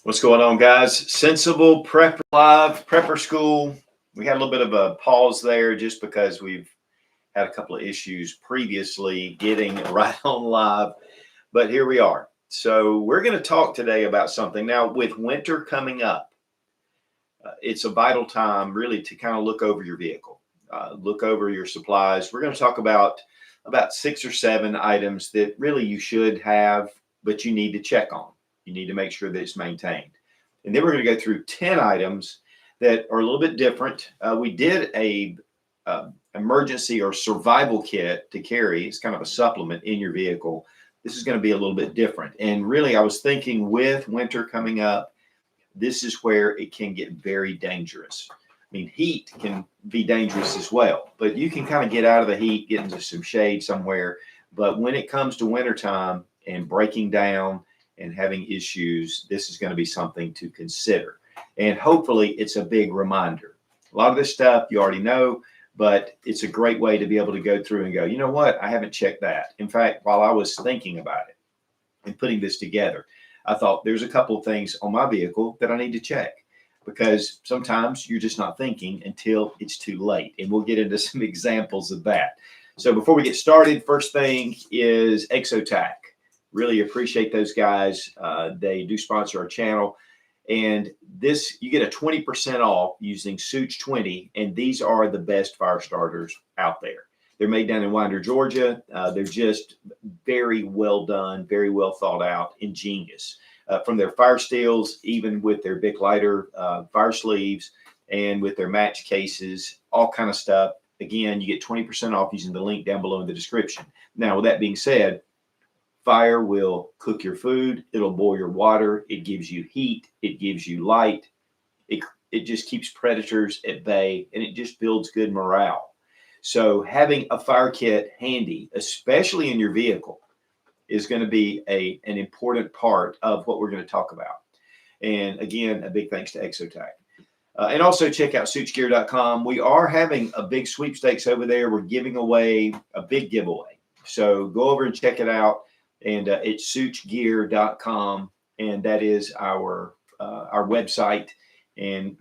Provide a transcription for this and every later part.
What's going on, guys? Sensible Prepper Live, Prepper School. We had a little bit of a pause there just because we've had a couple of issues previously getting right on live, but here we are. So, we're going to talk today about something. Now, with winter coming up, it's a vital time really to kind of look over your vehicle, look over your supplies. We're going to talk about 6 or 7 items that really you should have, but you need to check on. You need to make sure that it's maintained. And then we're going to go through 10 items that are a little bit different. We did a emergency or survival kit to carry. It's kind of a supplement in your vehicle. This is going to be a little bit different. And really, I was thinking with winter coming up, this is where it can get very dangerous. I mean, heat can be dangerous as well, but you can kind of get out of the heat, get into some shade somewhere. But when it comes to wintertime and breaking down and having issues, this is going to be something to consider. And hopefully it's a big reminder. A lot of this stuff you already know, but it's a great way to be able to go through and go, you know what? I haven't checked that. In fact, while I was thinking about it and putting this together, I thought there's a couple of things on my vehicle that I need to check because sometimes you're just not thinking until it's too late. And we'll get into some examples of that. So before we get started, first thing is Exotac. Really appreciate those guys. They do sponsor our channel. And this, you get a 20% off using Such 20. And these are the best fire starters out there. They're made down in Winder, Georgia. They're just very well done, very well thought out, ingenious. From their fire steels, even with their Bic lighter fire sleeves, and with their match cases, all kind of stuff. Again, you get 20% off using the link down below in the description. Now, with that being said, fire will cook your food. It'll boil your water. It gives you heat. It gives you light. It just keeps predators at bay, and it just builds good morale. So having a fire kit handy, especially in your vehicle, is going to be an important part of what we're going to talk about. And again, a big thanks to Exotac. And also check out suchgear.com. We are having a big sweepstakes over there. We're giving away a big giveaway. So go over and check it out. And it's suchgear.com. And that is our website. And,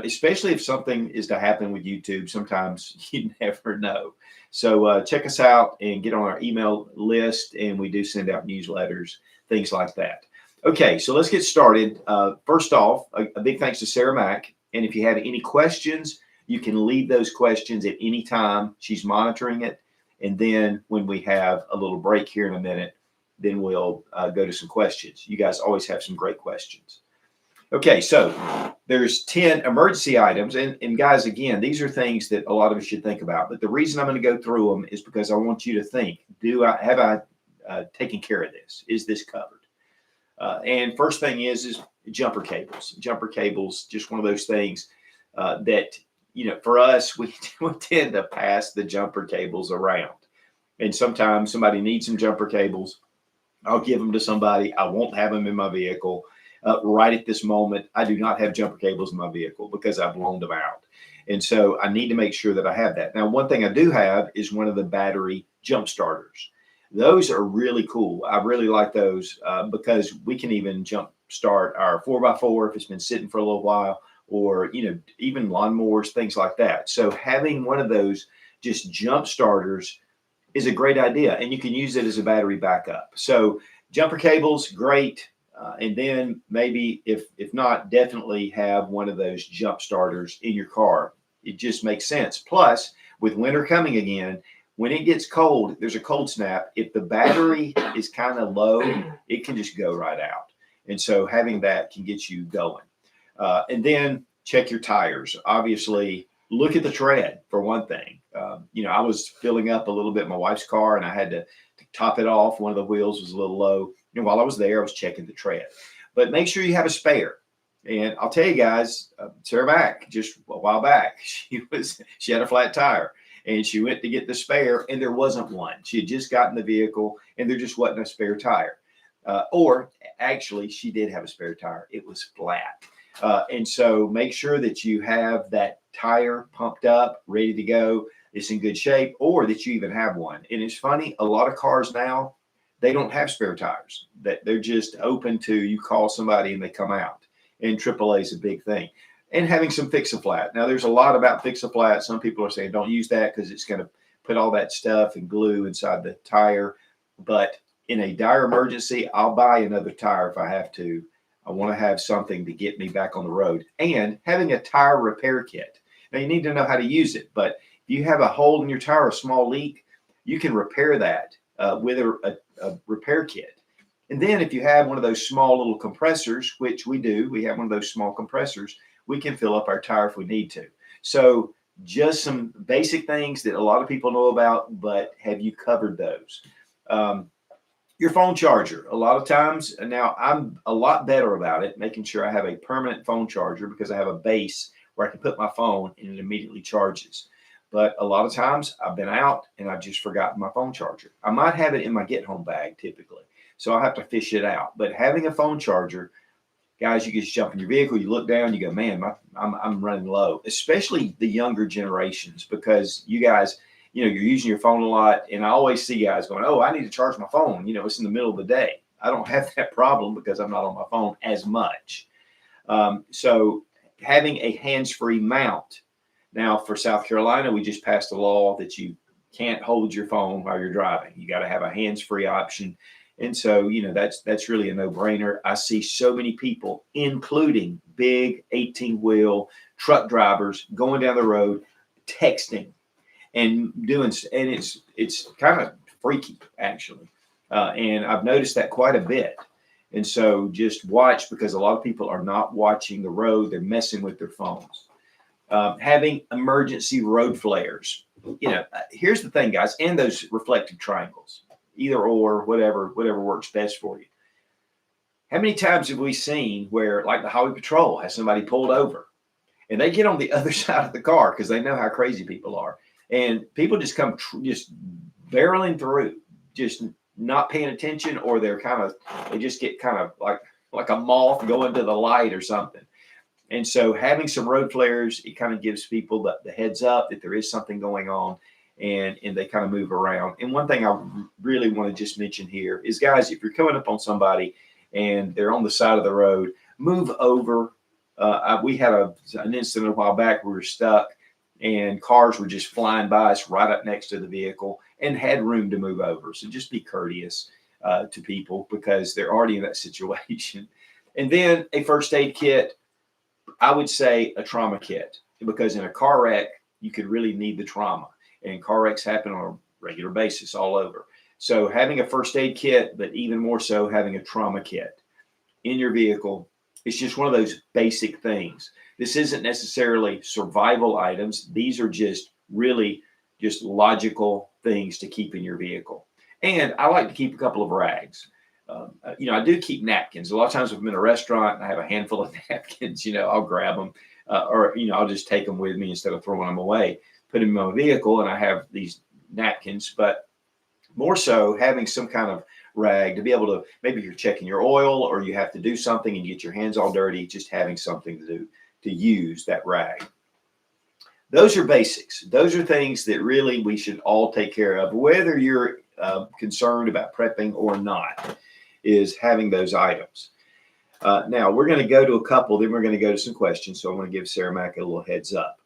especially if something is to happen with YouTube, sometimes you never know. So check us out and get on our email list. And we do send out newsletters, things like that. Okay, so let's get started. First off, a big thanks to Sarah Mack. And if you have any questions, you can leave those questions at any time. She's monitoring it. And then when we have a little break here in a minute, then we'll go to some questions. You guys always have some great questions. Okay, so there's 10 emergency items. And guys, again, these are things that a lot of us should think about. But the reason I'm going to go through them is because I want you to think, have I taken care of this? Is this covered? And first thing is jumper cables. Jumper cables, just one of those things that, for us, we tend to pass the jumper cables around. And sometimes somebody needs some jumper cables. I'll give them to somebody. I won't have them in my vehicle. Right at this moment, I do not have jumper cables in my vehicle because I've loaned them out. And so I need to make sure that I have that. Now, one thing I do have is one of the battery jump starters. Those are really cool. I really like those because we can even jump start our 4x4 if it's been sitting for a little while, or, even lawnmowers, things like that. So having one of those just jump starters is a great idea. And you can use it as a battery backup. So jumper cables, great. And then maybe if not, definitely have one of those jump starters in your car. It just makes sense. Plus, with winter coming again, when it gets cold, there's a cold snap. If the battery is kind of low, it can just go right out. And so having that can get you going. And then check your tires. Obviously, look at the tread for one thing. I was filling up a little bit in my wife's car, and I had to top it off. One of the wheels was a little low. And while I was there, I was checking the tread. But make sure you have a spare. And I'll tell you guys, Sarah Mack, just a while back, she had a flat tire, and she went to get the spare, and there wasn't one. She had just gotten the vehicle, and there just wasn't a spare tire. Or actually, she did have a spare tire. It was flat. And so make sure that you have that tire pumped up, ready to go. It's in good shape, or that you even have one. And it's funny, a lot of cars now, they don't have spare tires, that they're just open to you call somebody and they come out. And AAA is a big thing. And having some fix-a-flat. Now, there's a lot about fix-a-flat. Some people are saying don't use that because it's going to put all that stuff and glue inside the tire. But in a dire emergency, I'll buy another tire if I have to. I want to have something to get me back on the road. And having a tire repair kit. Now, you need to know how to use it. But if you have a hole in your tire, a small leak, you can repair that with a repair kit. And then if you have one of those small little compressors, which we do, we have one of those small compressors, we can fill up our tire if we need to. So just some basic things that a lot of people know about, but have you covered those? Your phone charger. A lot of times now I'm a lot better about it, making sure I have a permanent phone charger because I have a base where I can put my phone and it immediately charges. But a lot of times I've been out and I've just forgotten my phone charger. I might have it in my get home bag typically, so I'll have to fish it out. But having a phone charger, guys, you can just jump in your vehicle, you look down, you go, man, I'm running low, especially the younger generations, because you guys, you're using your phone a lot. And I always see guys going, oh, I need to charge my phone. It's in the middle of the day. I don't have that problem because I'm not on my phone as much. So having a hands-free mount. Now, for South Carolina, we just passed a law that you can't hold your phone while you're driving. You got to have a hands-free option. And so, that's really a no-brainer. I see so many people, including big 18-wheel truck drivers, going down the road, texting and doing, and it's kind of freaky, actually. And I've noticed that quite a bit. And so just watch, because a lot of people are not watching the road. They're messing with their phones. Having emergency road flares. Here's the thing, guys, and those reflective triangles. Either or, whatever works best for you. How many times have we seen where, like, the highway patrol has somebody pulled over and they get on the other side of the car because they know how crazy people are, and people just come just barreling through, just not paying attention, or they just get kind of like a moth going to the light or something. And so having some road flares, it kind of gives people the heads up that there is something going on. And they kind of move around. And one thing I really want to just mention here is, guys, if you're coming up on somebody and they're on the side of the road, move over. We had an incident a while back where we were stuck and cars were just flying by us right up next to the vehicle and had room to move over. So just be courteous to people because they're already in that situation. And then a first aid kit, I would say a trauma kit, because in a car wreck, you could really need the trauma. And car wrecks happen on a regular basis all over. So having a first aid kit, but even more so having a trauma kit in your vehicle, it's just one of those basic things. This isn't necessarily survival items. These are just really just logical things to keep in your vehicle. And I like to keep a couple of rags. I do keep napkins. A lot of times if I'm in a restaurant and I have a handful of napkins, I'll grab them or I'll just take them with me instead of throwing them away. Put them in my vehicle and I have these napkins, but more so having some kind of rag to be able to, maybe you're checking your oil or you have to do something and you get your hands all dirty, just having something to do to use that rag. Those are basics. Those are things that really we should all take care of, whether you're concerned about prepping or not, is having those items. Now we're going to go to a couple, then we're going to go to some questions. So I want to give Sarah Mack a little heads up.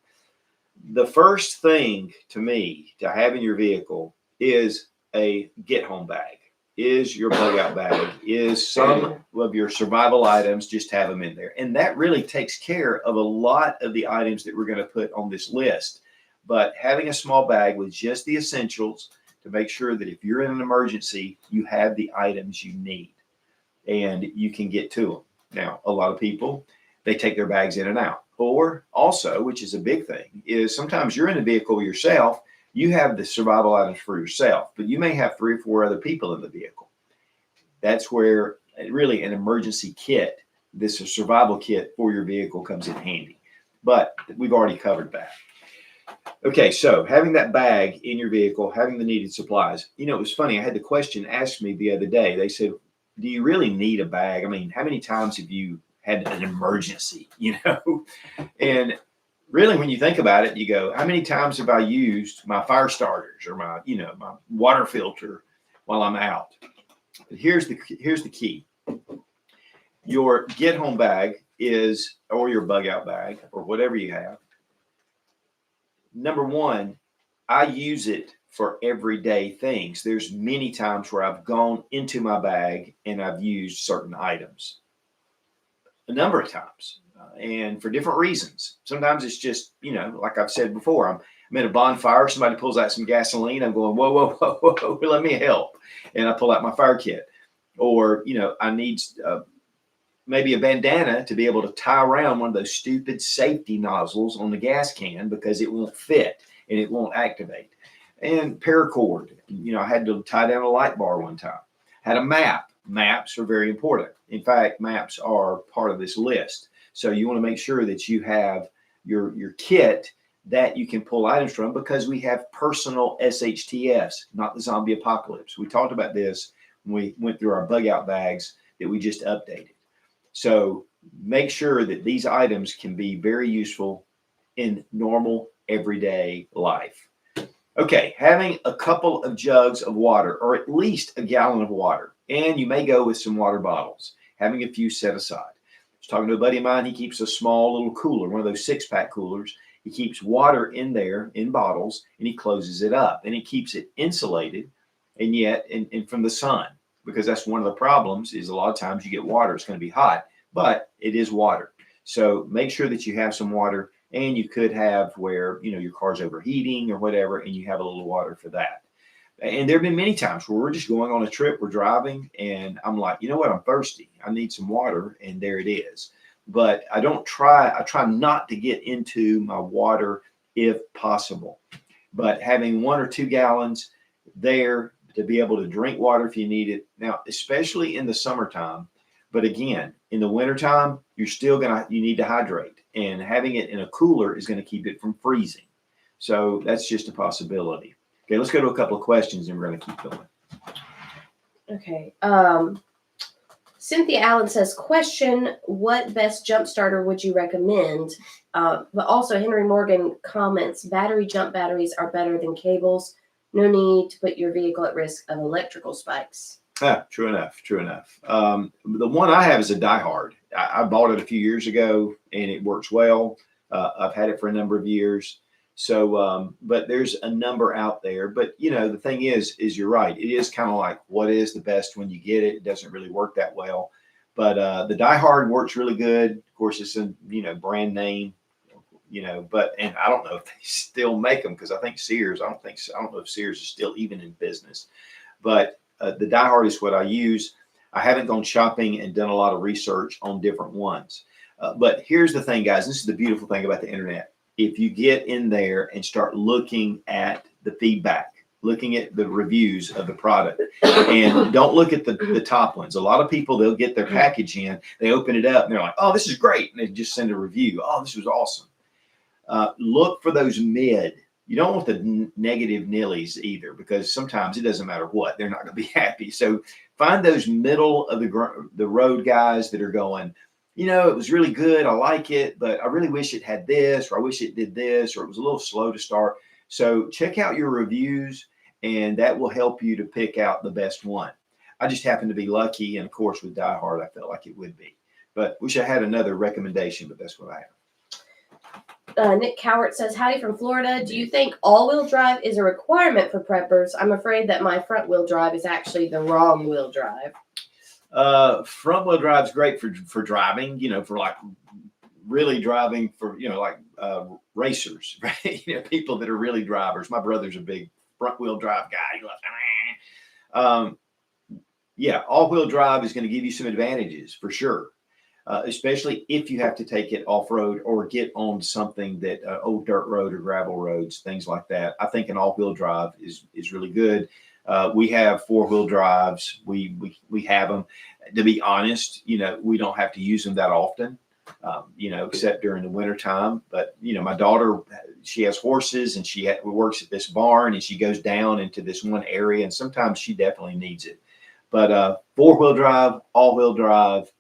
The first thing to me to have in your vehicle is a get home bag, is your bug out bag, is some of your survival items, just have them in there. And that really takes care of a lot of the items that we're going to put on this list. But having a small bag with just the essentials to make sure that if you're in an emergency, you have the items you need and you can get to them. Now, a lot of people, they take their bags in and out. Or also, which is a big thing, is sometimes you're in the vehicle yourself, you have the survival items for yourself, but you may have 3 or 4 other people in the vehicle. That's where really an emergency kit, this survival kit for your vehicle, comes in handy. But we've already covered that. Okay, so having that bag in your vehicle, having the needed supplies. It was funny. I had the question asked me the other day. They said, do you really need a bag? I mean, how many times have you had an emergency, And really, when you think about it, you go, how many times have I used my fire starters or my water filter while I'm out? Here's the key. Your get home bag is, or your bug out bag, or whatever you have. Number one, I use it for everyday things. There's many times where I've gone into my bag and I've used certain items a number of times, and for different reasons. Sometimes it's just, like I've said before, I'm at a bonfire, somebody pulls out some gasoline, I'm going, whoa, whoa, whoa, whoa, let me help. And I pull out my fire kit. Or, I need maybe a bandana to be able to tie around one of those stupid safety nozzles on the gas can because it won't fit and it won't activate. And paracord, I had to tie down a light bar one time. Had a map. Maps are very important. In fact, maps are part of this list. So you want to make sure that you have your kit that you can pull items from, because we have personal SHTFs, not the zombie apocalypse. We talked about this when we went through our bug out bags that we just updated. So make sure that these items can be very useful in normal everyday life. Okay, having a couple of jugs of water, or at least a gallon of water, and you may go with some water bottles, having a few set aside. I was talking to a buddy of mine, he keeps a small little cooler, one of those 6-pack coolers. He keeps water in there in bottles, and he closes it up, and he keeps it insulated, and yet and from the sun, because that's one of the problems is a lot of times you get water, it's going to be hot, but it is water. So make sure that you have some water. And you could have where, your car's overheating or whatever, and you have a little water for that. And there have been many times where we're just going on a trip, we're driving, and I'm like, you know what, I'm thirsty. I need some water, and there it is. But I try not to get into my water if possible. But having 1 or 2 gallons there to be able to drink water if you need it. Now, especially in the summertime, but again, in the wintertime, you need to hydrate. And having it in a cooler is going to keep it from freezing. So that's just a possibility. Okay, let's go to a couple of questions and we're going to keep going. Okay. Cynthia Allen says, question, what best jump starter would you recommend? But also Henry Morgan comments, battery jump batteries are better than cables. No need to put your vehicle at risk of electrical spikes. True enough. The one I have is a Die Hard. I bought it a few years ago and it works well. I've had it for a number of years. So, but there's a number out there. But, the thing is you're right. It is kind of like what is the best when you get it. It doesn't really work that well. But the Die Hard works really good. Of course, it's a, brand name, but, and I don't know if they still make them because I think Sears, I don't know if Sears is still even in business. But the Die Hard is what I use. I haven't gone shopping and done a lot of research on different ones. But here's the thing, guys. This is the beautiful thing about the internet. If you get in there and start looking at the feedback, looking at the reviews of the product, and don't look at the top ones. A lot of people, they'll get their package in, they open it up, and they're like, oh, this is great. And they just send a review. Oh, this was awesome. Look for those mid. You don't want the negative nillies either, because sometimes it doesn't matter what, they're not going to be happy. So find those middle of the road guys that are going, it was really good. I like it, but I really wish it had this, or I wish it did this, or it was a little slow to start. So check out your reviews, and that will help you to pick out the best one. I just happened to be lucky. And of course, with Die Hard, I felt like it would be, but wish I had another recommendation, but that's what I have. Nick Cowart says, howdy from Florida. Do you think all-wheel drive is a requirement for preppers? I'm afraid that my front-wheel drive is actually the wrong wheel drive. Front-wheel drive is great for driving, for like really driving for, racers, right? People that are really drivers. My brother's a big front-wheel drive guy. He loves, all-wheel drive is going to give you some advantages for sure. Especially if you have to take it off-road or get on something that old dirt road or gravel roads, things like that. I think an all-wheel drive is really good. We have 4-wheel drives. We have them. To be honest, we don't have to use them that often, except during the winter time. But, my daughter, she has horses and she works at this barn and she goes down into this one area and sometimes she definitely needs it. But 4-wheel drive, all-wheel drive,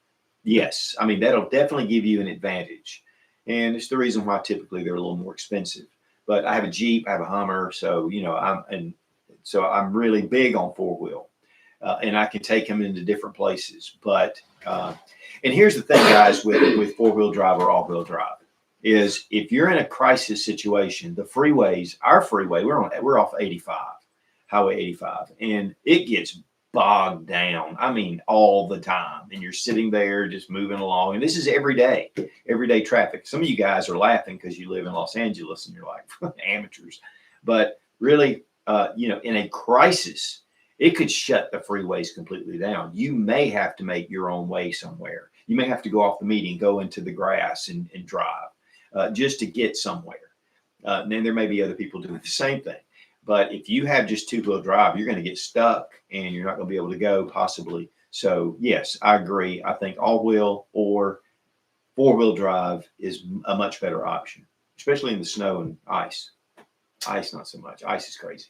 yes. I mean, that'll definitely give you an advantage. And it's the reason why typically they're a little more expensive. But I have a Jeep, I have a Hummer. So, I'm really big on 4-wheel. and I can take them into different places. But and here's the thing, guys, with four-wheel drive or all-wheel drive, is if you're in a crisis situation, the freeways, our freeway, we're off 85, Highway 85, and it gets bogged down. I mean, all the time. And you're sitting there just moving along. And this is everyday traffic. Some of you guys are laughing because you live in Los Angeles and you're like amateurs. But really, in a crisis, it could shut the freeways completely down. You may have to make your own way somewhere. You may have to go off the median, go into the grass and drive just to get somewhere. And then there may be other people doing the same thing. But if you have just two-wheel drive, you're going to get stuck and you're not going to be able to go possibly. So yes, I agree. I think all-wheel or four-wheel drive is a much better option, especially in the snow and ice. Ice, not so much. Ice is crazy.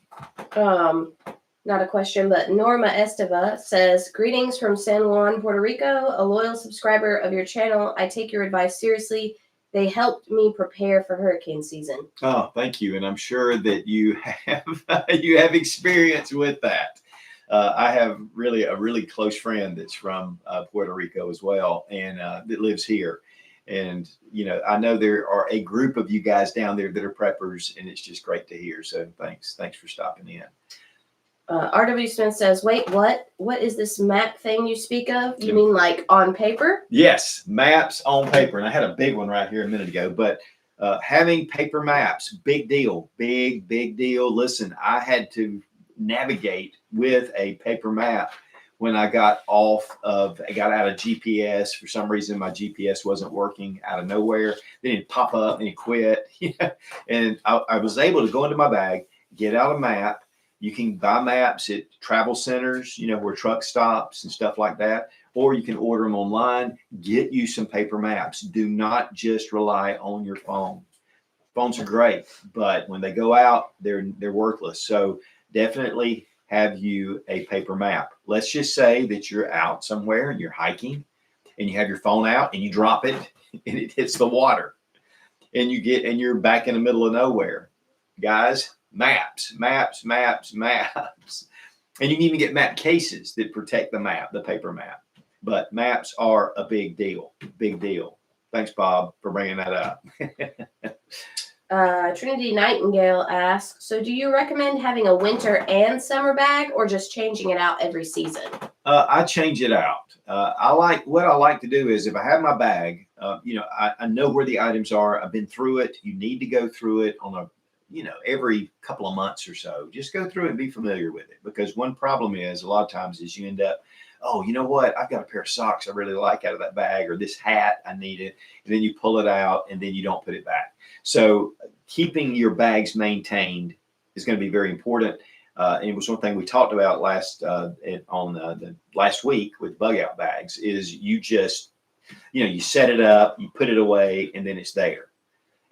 Not a question, but Norma Esteva says, greetings from San Juan, Puerto Rico, a loyal subscriber of your channel. I take your advice seriously. They helped me prepare for hurricane season. Oh, thank you. And I'm sure that you have experience with that. I have a really close friend that's from Puerto Rico as well, and that lives here. And, I know there are a group of you guys down there that are preppers, and it's just great to hear. So thanks for stopping in. R.W. Smith says, wait, what? What is this map thing you speak of? You mean like on paper? Yes, maps on paper. And I had a big one right here a minute ago, but having paper maps, big deal, big deal. Listen, I had to navigate with a paper map when I got out of GPS. For some reason, my GPS wasn't working out of nowhere. Then it'd pop up and it quit. And I was able to go into my bag, get out a map. You can buy maps at travel centers, where truck stops and stuff like that, or you can order them online. Get you some paper maps. Do not just rely on your phone. Phones are great, but when they go out, they're worthless. So definitely have you a paper map. Let's just say that you're out somewhere and you're hiking and you have your phone out and you drop it and it hits the water and you're back in the middle of nowhere. Guys, maps. And you can even get map cases that protect the paper map. But maps are a big deal. Thanks, Bob, for bringing that up. Trinity Nightingale asks, so do you recommend having a winter and summer bag or just changing it out every season? I change it out. What I like to do is if I have my bag, I know where the items are. I've been through it. You need to go through it on every couple of months or so. Just go through it and be familiar with it. Because one problem is a lot of times is you end up, oh, you know what? I've got a pair of socks I really like out of that bag, or this hat, I need it. And then you pull it out and then you don't put it back. So keeping your bags maintained is going to be very important. And it was one thing we talked about last week with bug out bags is you just, you set it up, you put it away, and then it's there.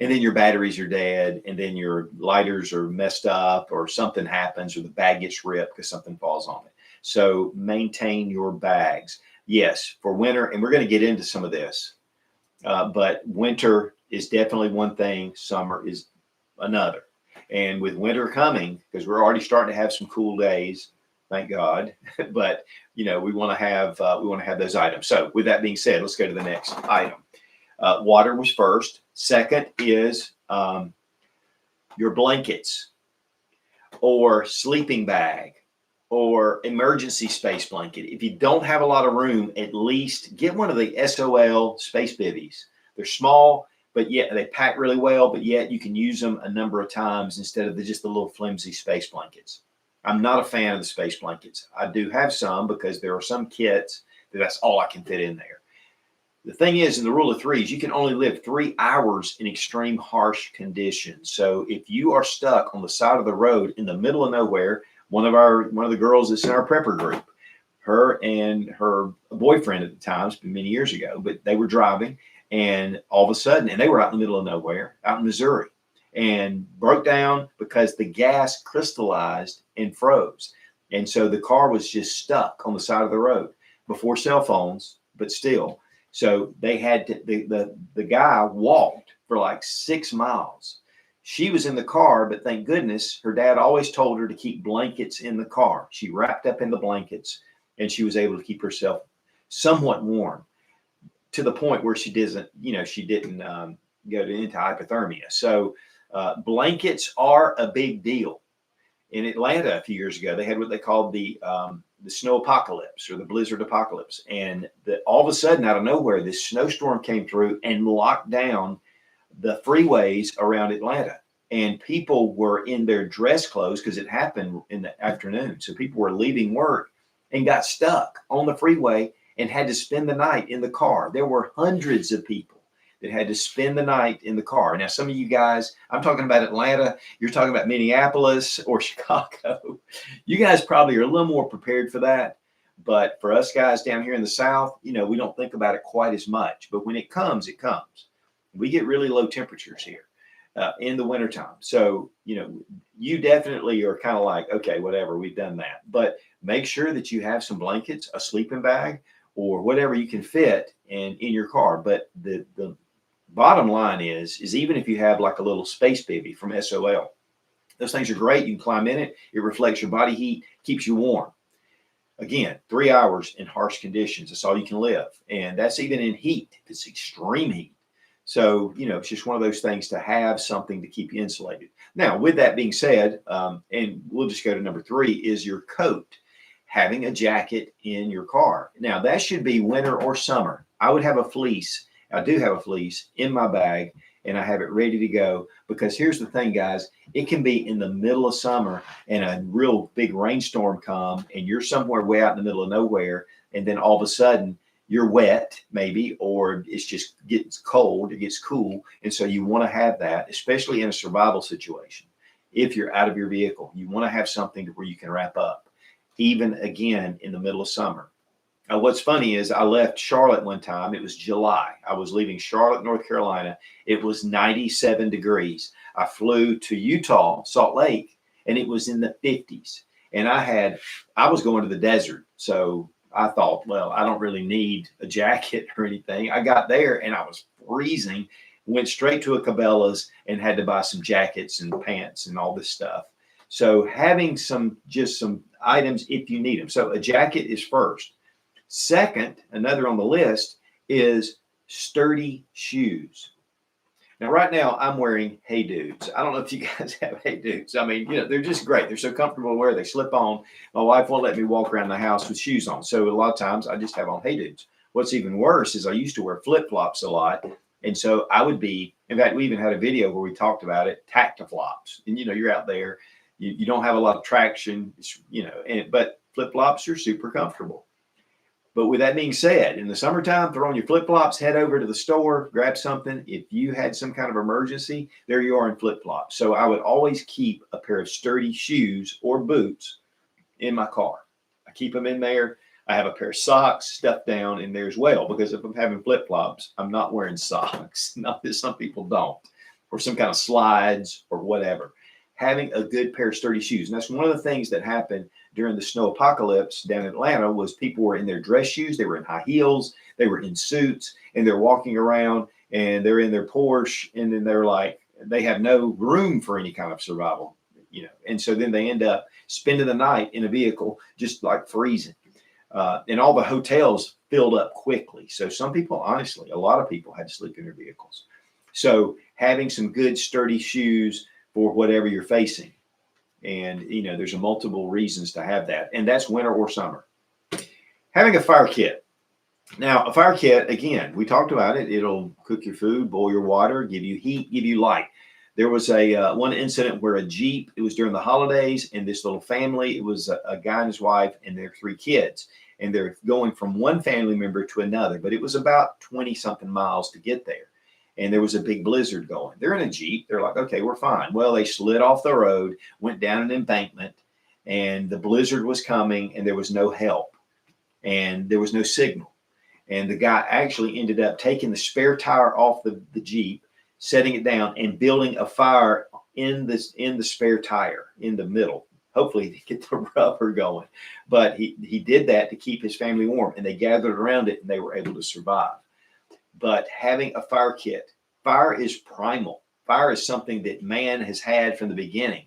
And then your batteries are dead, and then your lighters are messed up, or something happens, or the bag gets ripped because something falls on it. So maintain your bags. Yes, for winter, and we're going to get into some of this, but winter is definitely one thing. Summer is another. And with winter coming, because we're already starting to have some cool days, thank God. But we want to have those items. So with that being said, let's go to the next item. Water was first. Second is your blankets or sleeping bag or emergency space blanket. If you don't have a lot of room, at least get one of the SOL space bivvies. They're small, but yet they pack really well, but yet you can use them a number of times instead of just the little flimsy space blankets. I'm not a fan of the space blankets. I do have some because there are some kits that's all I can fit in there. The thing is, in the rule of threes, you can only live 3 hours in extreme harsh conditions. So if you are stuck on the side of the road in the middle of nowhere, one of the girls that's in our prepper group, her and her boyfriend at the time, it's been many years ago, but they were driving and all of a sudden, and they were out in the middle of nowhere, out in Missouri, and broke down because the gas crystallized and froze. And so the car was just stuck on the side of the road before cell phones, but still. So they had to, the guy walked for like 6 miles. She was in the car, but thank goodness her dad always told her to keep blankets in the car. She wrapped up in the blankets. and she was able to keep herself somewhat warm to the point where she didn't go into hypothermia. So blankets are a big deal. In Atlanta a few years ago, they had what they called the snow apocalypse or the blizzard apocalypse, and all of a sudden, out of nowhere, this snowstorm came through and locked down the freeways around Atlanta. And people were in their dress clothes because it happened in the afternoon. So people were leaving work and got stuck on the freeway and had to spend the night in the car. There were hundreds of people that had to spend the night in the car. Now, some of you guys, I'm talking about Atlanta, you're talking about Minneapolis or Chicago. You guys probably are a little more prepared for that. But for us guys down here in the South, we don't think about it quite as much. But when it comes, it comes. We get really low temperatures here in the wintertime. So, you definitely are kind of like, okay, whatever, we've done that. But make sure that you have some blankets, a sleeping bag, or whatever you can fit in your car. But the bottom line is even if you have like a little space baby from SOL, those things are great. You can climb in it. It reflects your body heat, keeps you warm. Again, 3 hours in harsh conditions. That's all you can live. And that's even in heat. If it's extreme heat. So, it's just one of those things to have something to keep you insulated. Now, with that being said, and we'll just go to number 3, is your coat. Having a jacket in your car. Now, that should be winter or summer. I would have a fleece. I do have a fleece in my bag, and I have it ready to go, because here's the thing, guys. It can be in the middle of summer and a real big rainstorm come, and you're somewhere way out in the middle of nowhere, and then all of a sudden you're wet maybe, or it's just gets cold, it gets cool, and so you want to have that, especially in a survival situation. If you're out of your vehicle, you want to have something to where you can wrap up, even again in the middle of summer. What's funny is I left Charlotte one time. It was July. I was leaving Charlotte, North Carolina. It was 97 degrees. I flew to Utah, Salt Lake, and it was in the 50s. And I was going to the desert. So I thought, well, I don't really need a jacket or anything. I got there and I was freezing, went straight to a Cabela's and had to buy some jackets and pants and all this stuff. So having some items if you need them. So a jacket is first. Second, another on the list is sturdy shoes. Now, right now, I'm wearing Hey Dudes. I don't know if you guys have Hey Dudes. I mean, they're just great. They're so comfortable to wear. They slip on. My wife won't let me walk around the house with shoes on. So a lot of times I just have on Hey Dudes. What's even worse is I used to wear flip-flops a lot. And so I would be, in fact, we even had a video where we talked about it, tactiflops. And, you're out there, you don't have a lot of traction, but flip-flops are super comfortable. But with that being said, in the summertime, throw on your flip-flops, head over to the store, grab something. If you had some kind of emergency, there you are in flip-flops. So I would always keep a pair of sturdy shoes or boots in my car. I keep them in there. I have a pair of socks stuffed down in there as well, because if I'm having flip-flops, I'm not wearing socks. Not that some people don't, or some kind of slides or whatever. Having a good pair of sturdy shoes. And that's one of the things that happened during the snow apocalypse down in Atlanta, was people were in their dress shoes, they were in high heels, they were in suits, and they're walking around and they're in their Porsche, and then they're like, they have no room for any kind of survival, and so then they end up spending the night in a vehicle, just like freezing. And all the hotels filled up quickly. So some people, honestly, a lot of people had to sleep in their vehicles. So having some good sturdy shoes for whatever you're facing. And, there's multiple reasons to have that. And that's winter or summer. Having a fire kit. Now, a fire kit, again, we talked about it. It'll cook your food, boil your water, give you heat, give you light. There was one incident where a Jeep, it was during the holidays, and this little family, it was a guy and his wife and their 3 kids. And they're going from one family member to another. But it was about 20-something miles to get there. And there was a big blizzard going. They're in a Jeep. They're like, okay, we're fine. Well, they slid off the road, went down an embankment, and the blizzard was coming, and there was no help, and there was no signal. And the guy actually ended up taking the spare tire off the Jeep, setting it down, and building a fire in the spare tire in the middle. Hopefully to get the rubber going. But he did that to keep his family warm, and they gathered around it, and they were able to survive. But having a fire kit, fire is primal. Fire is something that man has had from the beginning.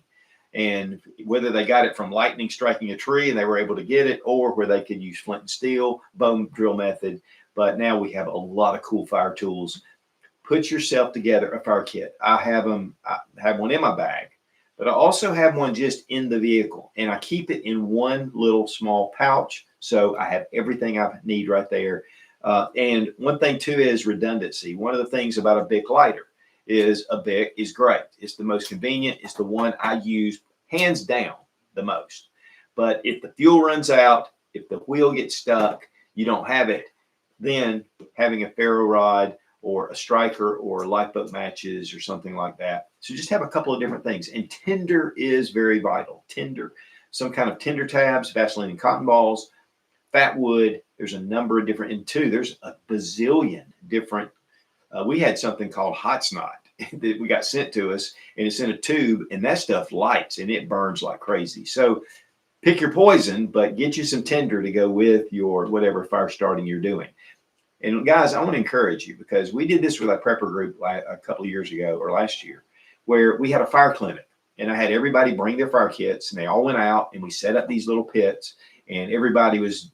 And whether they got it from lightning striking a tree and they were able to get it, or where they could use flint and steel, bone drill method. But now we have a lot of cool fire tools. Put yourself together a fire kit. I have one in my bag, but I also have one just in the vehicle, and I keep it in one little small pouch. So I have everything I need right there. And one thing too is redundancy. One of the things about a Bic lighter is a Bic is great. It's the most convenient. It's the one I use hands down the most. But if the fuel runs out, if the wheel gets stuck, you don't have it, then having a ferro rod or a striker or lifeboat matches or something like that. So just have a couple of different things. And tinder is very vital. Tinder, some kind of tinder tabs, Vaseline and cotton balls, fat wood. There's a number of different, and two, there's a bazillion different. We had something called hot snot that we got sent to us, and it's in a tube, and that stuff lights and it burns like crazy. So pick your poison, but get you some tinder to go with your whatever fire starting you're doing. And guys, I want to encourage you, because we did this with our prepper group a couple of years ago or last year, where we had a fire clinic, and I had everybody bring their fire kits, and they all went out and we set up these little pits, and everybody was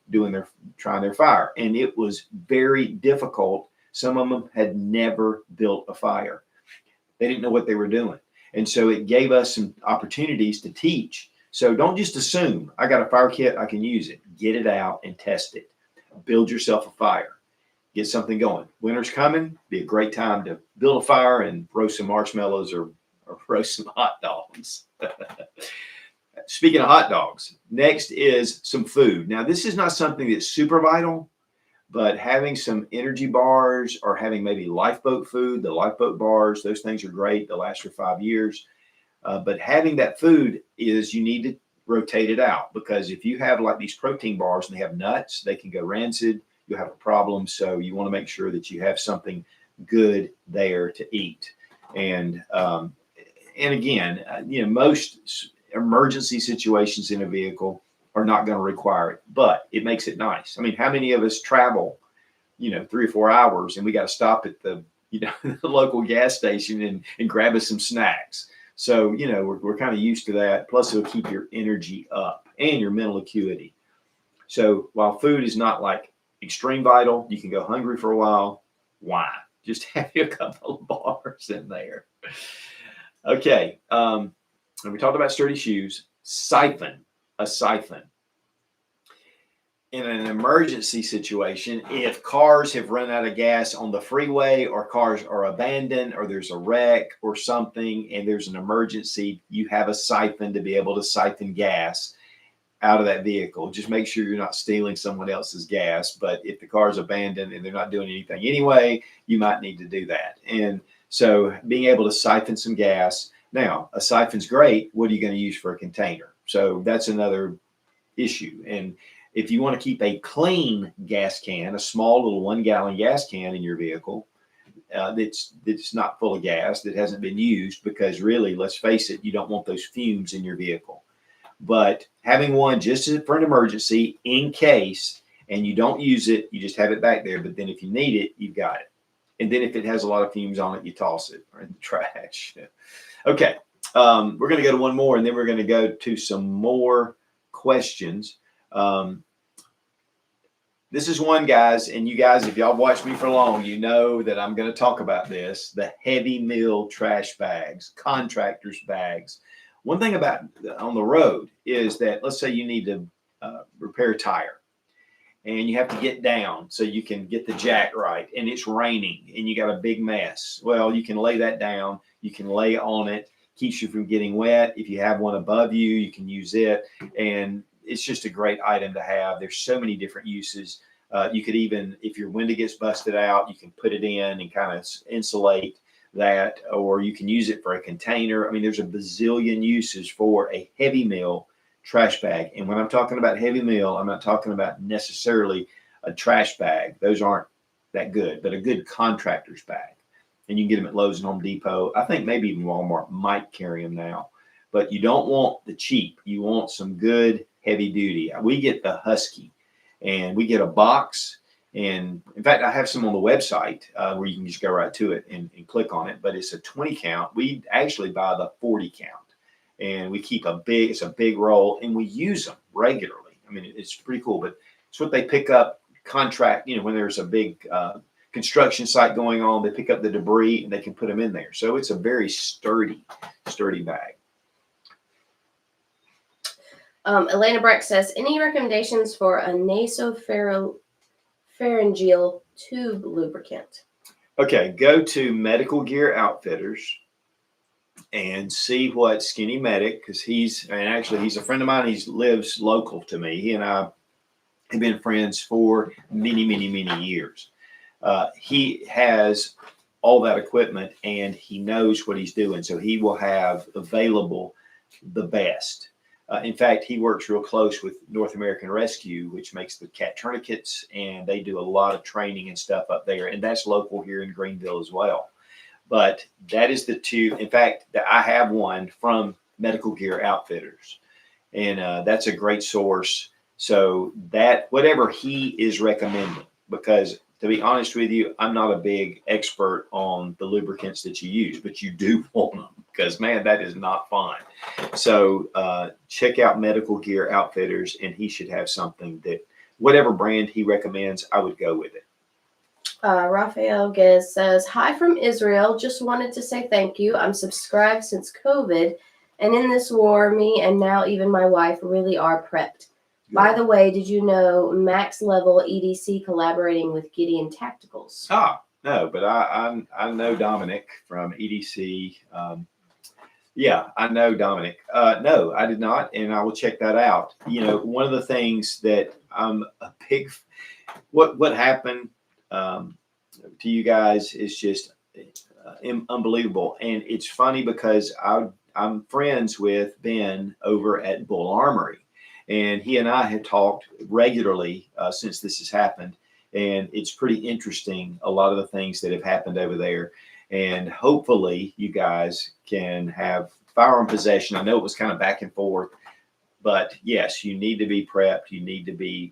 trying their fire. And it was very difficult. Some of them had never built a fire. They didn't know what they were doing. And so it gave us some opportunities to teach. So don't just assume I got a fire kit, I can use it. Get it out and test it. Build yourself a fire. Get something going. Winter's coming. Be a great time to build a fire and roast some marshmallows or roast some hot dogs. Speaking of hot dogs, next is some food. Now, this is not something that's super vital, but having some energy bars or having maybe lifeboat food, the lifeboat bars, those things are great. They'll last for 5 years. But having that food is, you need to rotate it out, because if you have like these protein bars and they have nuts, they can go rancid. You'll have a problem. So you want to make sure that you have something good there to eat. And again, most emergency situations in a vehicle are not going to require it, but it makes it nice. I mean, how many of us travel, 3 or 4 hours, and we got to stop at the, the local gas station and grab us some snacks. So, we're kind of used to that. Plus, it'll keep your energy up and your mental acuity. So while food is not like extreme vital, you can go hungry for a while. Why? Just have a couple of bars in there. Okay. And we talked about sturdy shoes. A siphon. In an emergency situation, if cars have run out of gas on the freeway, or cars are abandoned, or there's a wreck or something, and there's an emergency, you have a siphon to be able to siphon gas out of that vehicle. Just make sure you're not stealing someone else's gas. But if the car's abandoned and they're not doing anything anyway, you might need to do that. And so being able to siphon some gas. Now, a siphon's great. What are you going to use for a container? So that's another issue. And if you want to keep a clean gas can, a small little 1 gallon gas can in your vehicle, that's not full of gas, that hasn't been used, because really, let's face it, you don't want those fumes in your vehicle. But having one just for an emergency, in case, and you don't use it, you just have it back there. But then if you need it, you've got it. And then if it has a lot of fumes on it, you toss it or in the trash. Okay. We're going to go to one more, and then we're going to go to some more questions. This is one, guys, and you guys, if y'all watched me for long, you know that I'm going to talk about this, the heavy mill trash bags, contractors bags. One thing about on the road is that, let's say you need to repair a tire, and you have to get down so you can get the jack right, and it's raining and you got a big mess. Well, you can lay that down. You can lay on it. Keeps you from getting wet. If you have one above you, you can use it. And it's just a great item to have. There's so many different uses. You could even, if your window gets busted out, you can put it in and kind of insulate that, or you can use it for a container. I mean, there's a bazillion uses for a heavy mill trash bag. And when I'm talking about heavy mill, I'm not talking about necessarily a trash bag. Those aren't that good, but a good contractor's bag. And you can get them at Lowe's and Home Depot. I think maybe even Walmart might carry them now. But you don't want the cheap. You want some good heavy duty. We get the Husky, and we get a box. And in fact, I have some on the website where you can just go right to it and click on it. But it's a 20 count. We actually buy the 40 count. and we keep it's a big roll, and we use them regularly. I mean, it's pretty cool, but it's what they pick up contract, when there's a big construction site going on, they pick up the debris and they can put them in there. So it's a very sturdy bag. Elena Breck says, any recommendations for a nasopharyngeal tube lubricant? Okay, go to Medical Gear Outfitters and see what Skinny Medic, because he's a friend of mine. He lives local to me. He and I have been friends for many, many, many years. He has all that equipment and he knows what he's doing. So he will have available the best. In fact, he works real close with North American Rescue, which makes the cat tourniquets, and they do a lot of training and stuff up there. And that's local here in Greenville as well. But that is the two. In fact, I have one from Medical Gear Outfitters, and that's a great source. So that whatever he is recommending, because to be honest with you, I'm not a big expert on the lubricants that you use, but you do want them because, man, that is not fun. So check out Medical Gear Outfitters, and he should have something that whatever brand he recommends, I would go with it. Raphael Gez says, hi from Israel. Just wanted to say thank you. I'm subscribed since COVID, and in this war, me and now even my wife really are prepped. Good. By the way, did you know Max Level EDC collaborating with Gideon Tacticals? No, but I know Dominic from EDC. Yeah, I know Dominic. No, I did not, and I will check that out. One of the things that I'm a big, what happened to you guys is just unbelievable, and it's funny because I'm friends with Ben over at Bull Armory, and he and I have talked regularly since this has happened, and it's pretty interesting a lot of the things that have happened over there. And hopefully you guys can have firearm possession. I know it was kind of back and forth, but yes, you need to be prepped. You need to be,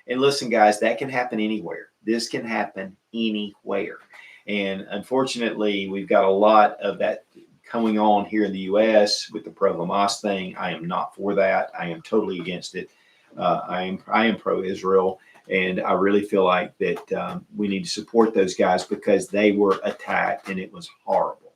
and listen, guys, that can happen anywhere. This can happen anywhere. And unfortunately, we've got a lot of that going on here in the U.S. with the pro-Hamas thing. I am not for that. I am totally against it. I am pro-Israel. And I really feel like that we need to support those guys because they were attacked and it was horrible.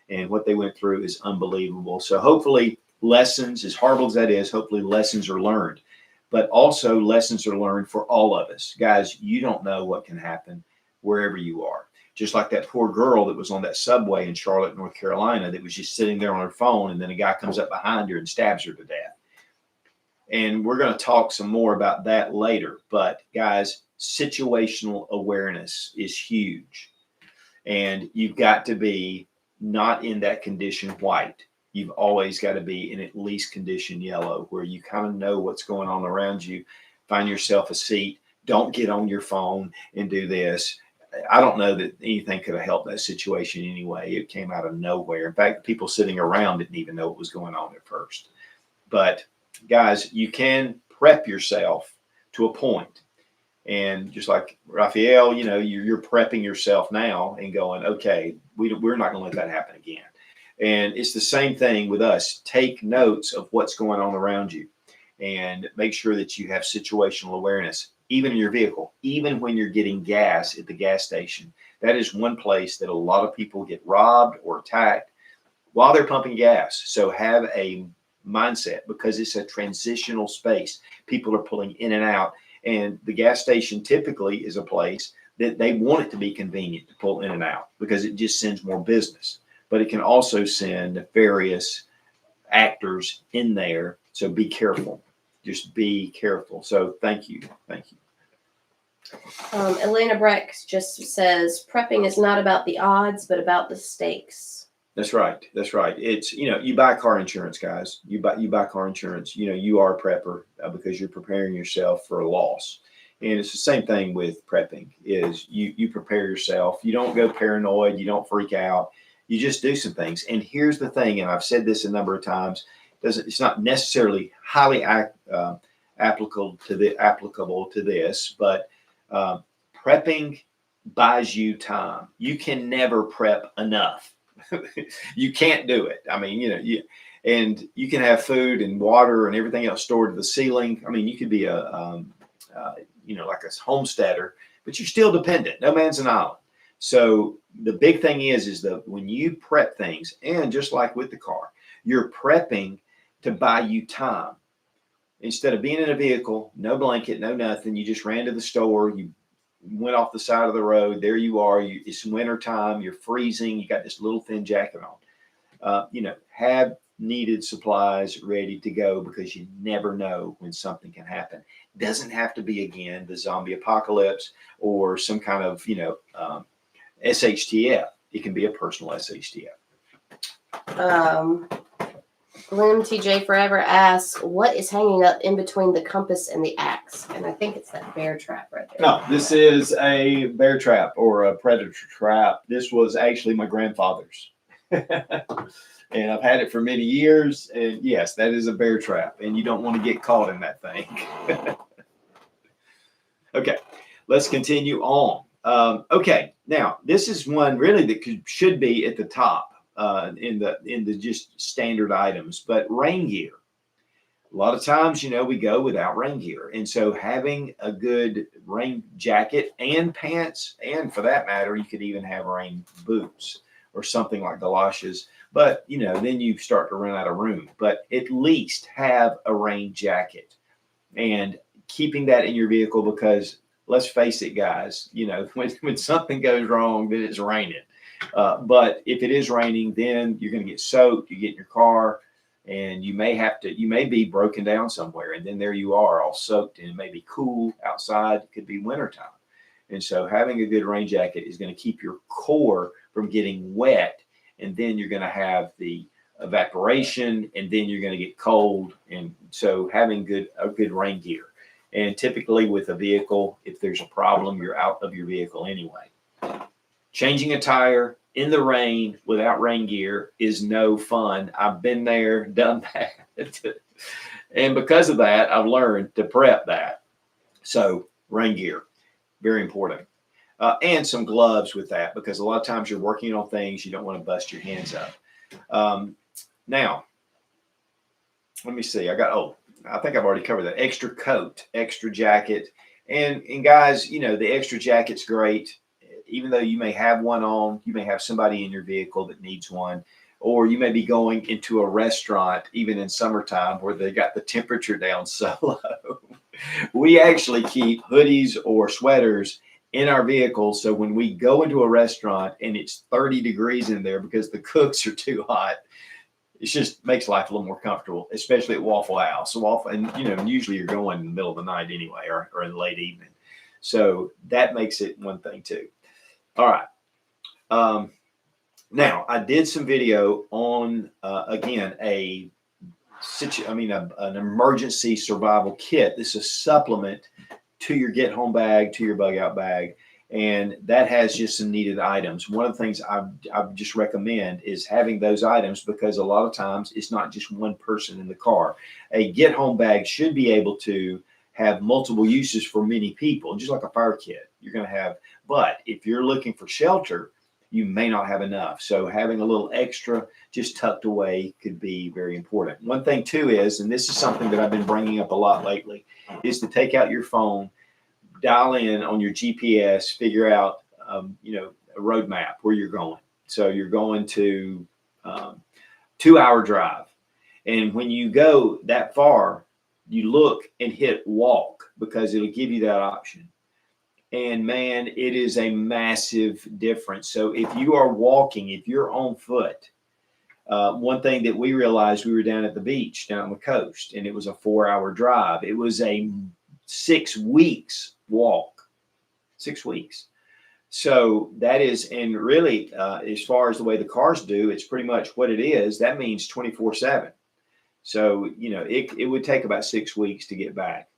And what they went through is unbelievable. So hopefully lessons, as horrible as that is, hopefully lessons are learned. But also lessons are learned for all of us. Guys, you don't know what can happen wherever you are. Just like that poor girl that was on that subway in Charlotte, North Carolina, that was just sitting there on her phone, and then a guy comes up behind her and stabs her to death. And we're going to talk some more about that later. But guys, situational awareness is huge. And you've got to be not in that condition white. You've always got to be in at least condition yellow, where you kind of know what's going on around you. Find yourself a seat. Don't get on your phone and do this. I don't know that anything could have helped that situation anyway. It came out of nowhere. In fact, the people sitting around didn't even know what was going on at first. But guys, you can prep yourself to a point. And just like Raphael, you're prepping yourself now and going, okay, we're not going to let that happen again. And it's the same thing with us. Take notes of what's going on around you and make sure that you have situational awareness, even in your vehicle, even when you're getting gas at the gas station. That is one place that a lot of people get robbed or attacked while they're pumping gas. So have a mindset, because it's a transitional space. People are pulling in and out, and the gas station typically is a place that they want it to be convenient to pull in and out because it just sends more business. But it can also send various actors in there. So be careful. Just be careful. So thank you. Elena Breck just says, prepping is not about the odds, but about the stakes. That's right. It's, you buy car insurance, guys. You buy car insurance. You are a prepper because you're preparing yourself for a loss. And it's the same thing with prepping is you prepare yourself. You don't go paranoid. You don't freak out. You just do some things. And here's the thing, and I've said this a number of times, it's not necessarily highly applicable to this, but prepping buys you time. You can never prep enough. You can't do it. I mean, And you can have food and water and everything else stored to the ceiling. I mean, you could be like a homesteader, but you're still dependent. No man's an island. So the big thing is that when you prep things, and just like with the car, you're prepping to buy you time. Instead of being in a vehicle, no blanket, no nothing, you just ran to the store, you went off the side of the road, there you are, it's winter time, you're freezing, you got this little thin jacket on. Have needed supplies ready to go because you never know when something can happen. It doesn't have to be, again, the zombie apocalypse or some kind of, SHTF. It can be a personal SHTF. Glenn TJ Forever asks, what is hanging up in between the compass and the axe? And I think it's that bear trap right there. No, this is a bear trap or a predator trap. This was actually my grandfather's. And I've had it for many years. And yes, that is a bear trap. And you don't want to get caught in that thing. Okay, let's continue on. Okay, now this is one really that should be at the top in the just standard items, but rain gear. A lot of times, we go without rain gear. And so having a good rain jacket and pants, and for that matter, you could even have rain boots or something like galoshes. But, then you start to run out of room. But at least have a rain jacket and keeping that in your vehicle because let's face it, guys, when something goes wrong, then it's raining. But if it is raining, then you're going to get soaked. You get in your car and you may be broken down somewhere. And then there you are all soaked and it may be cool outside. It could be wintertime. And so having a good rain jacket is going to keep your core from getting wet. And then you're going to have the evaporation and then you're going to get cold. And so having a good rain gear. And typically with a vehicle, if there's a problem, you're out of your vehicle anyway. Changing a tire in the rain without rain gear is no fun. I've been there, done that. And because of that, I've learned to prep that. So rain gear, very important. And some gloves with that, because a lot of times you're working on things, you don't want to bust your hands up. Now, let me see. I think I've already covered that. Extra coat, extra jacket. And guys, the extra jacket's great. Even though you may have one on, you may have somebody in your vehicle that needs one. Or you may be going into a restaurant, even in summertime, where they got the temperature down so low. We actually keep hoodies or sweaters in our vehicle. So when we go into a restaurant and it's 30 degrees in there because the cooks are too hot, it just makes life a little more comfortable, especially at Waffle House. And usually you're going in the middle of the night anyway, or in the late evening. So that makes it one thing too. All right. Now I did some video on, again, an emergency survival kit. This is a supplement to your get home bag, to your bug out bag. And that has just some needed items. One of the things I just recommend is having those items because a lot of times it's not just one person in the car. A get home bag should be able to have multiple uses for many people, just like a fire kit you're going to have. But if you're looking for shelter, you may not have enough. So having a little extra just tucked away could be very important. One thing too is, and this is something that I've been bringing up a lot lately, is to take out your phone, dial in on your GPS, figure out, a road map where you're going. So you're going to 2-hour drive. And when you go that far, you look and hit walk because it'll give you that option. And man, it is a massive difference. So if you are walking, if you're on foot, one thing that we realized, we were down at the beach, down on the coast, and it was a 4-hour drive. It was a 6 weeks walk, 6 weeks. So that is, and really, as far as the way the cars do, it's pretty much what it is. That means 24/7. So, it would take about 6 weeks to get back.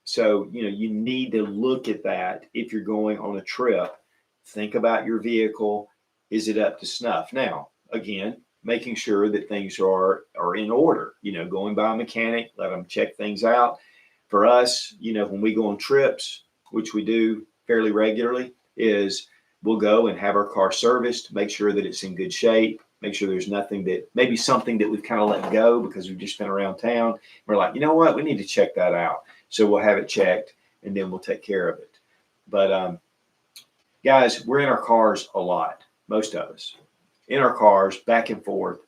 So, you need to look at that if you're going on a trip. Think about your vehicle. Is it up to snuff? Now, again, making sure that things are in order, going by a mechanic, let them check things out. For us, when we go on trips, which we do fairly regularly, is we'll go and have our car serviced, make sure that it's in good shape. make sure there's nothing that, maybe something that we've kind of let go because we've just been around town. We're like, you know what, we need to check that out. So we'll have it checked and then we'll take care of it. But guys, we're in our cars a lot, most of us, in our cars, back and forth.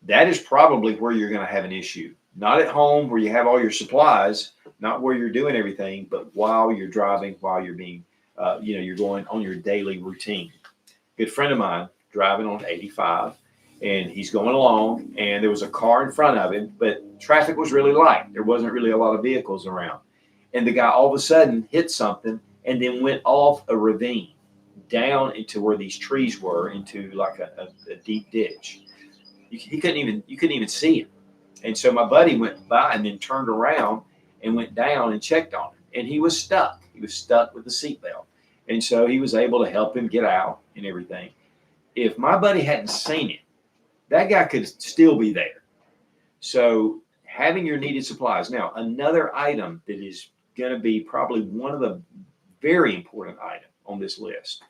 That is probably where you're going to have an issue. Not at home where you have all your supplies, not where you're doing everything, but while you're driving, while you're being, you're going on your daily routine. Good friend of mine driving on 85, and he's going along, and there was a car in front of him, but traffic was really light. There wasn't really a lot of vehicles around. And the guy all of a sudden hit something and then went off a ravine down into where these trees were, into like a deep ditch. You couldn't even see him. And so my buddy went by and then turned around and went down and checked on him. And he was stuck. He was stuck with the seatbelt. And so he was able to help him get out and everything. If my buddy hadn't seen it, that guy could still be there. So having your needed supplies. Now, another item that is going to be probably one of the very important items on this list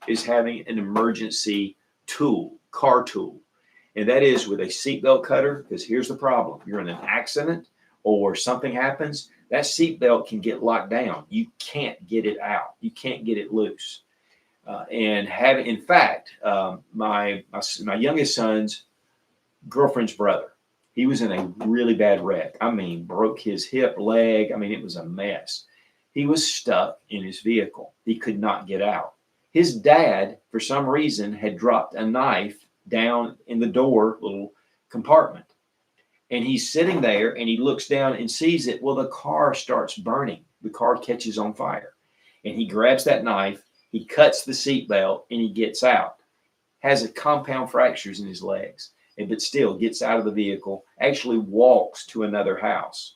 is having an emergency tool, car tool. And that is with a seatbelt cutter, because here's the problem. You're in an accident or something happens, that seatbelt can get locked down. You can't get it out. You can't get it loose. In fact, my youngest son's girlfriend's brother, he was in a really bad wreck. I mean, broke his hip, leg. I mean, it was a mess. He was stuck in his vehicle. He could not get out. His dad, for some reason, had dropped a knife down in the door little compartment. And he's sitting there and he looks down and sees it. Well, the car starts burning. The car catches on fire. And he grabs that knife, he cuts the seatbelt, and he gets out. Has a compound fractures in his legs, but still gets out of the vehicle, actually walks to another house.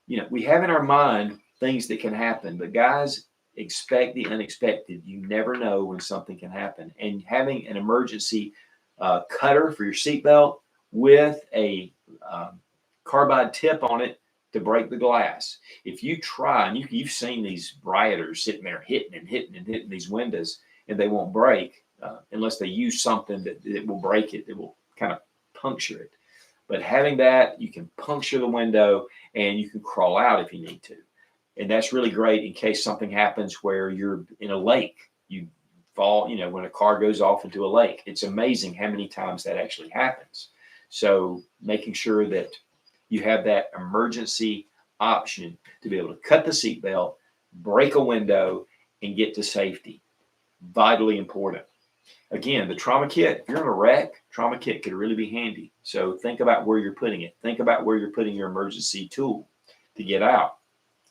We have in our mind things that can happen, but guys, expect the unexpected. You never know when something can happen. And having an emergency cutter for your seatbelt with a carbide tip on it to break the glass. If you try, and you've seen these rioters sitting there hitting these windows, and they won't break unless they use something that will break it. It will kind of puncture it. But having that, you can puncture the window and you can crawl out if you need to. And that's really great in case something happens where you're in a lake. You fall, when a car goes off into a lake. It's amazing how many times that actually happens. So making sure that you have that emergency option to be able to cut the seatbelt, break a window, and get to safety. Vitally important. Again, the trauma kit, if you're in a wreck, trauma kit could really be handy. So think about where you're putting it. Think about where you're putting your emergency tool to get out.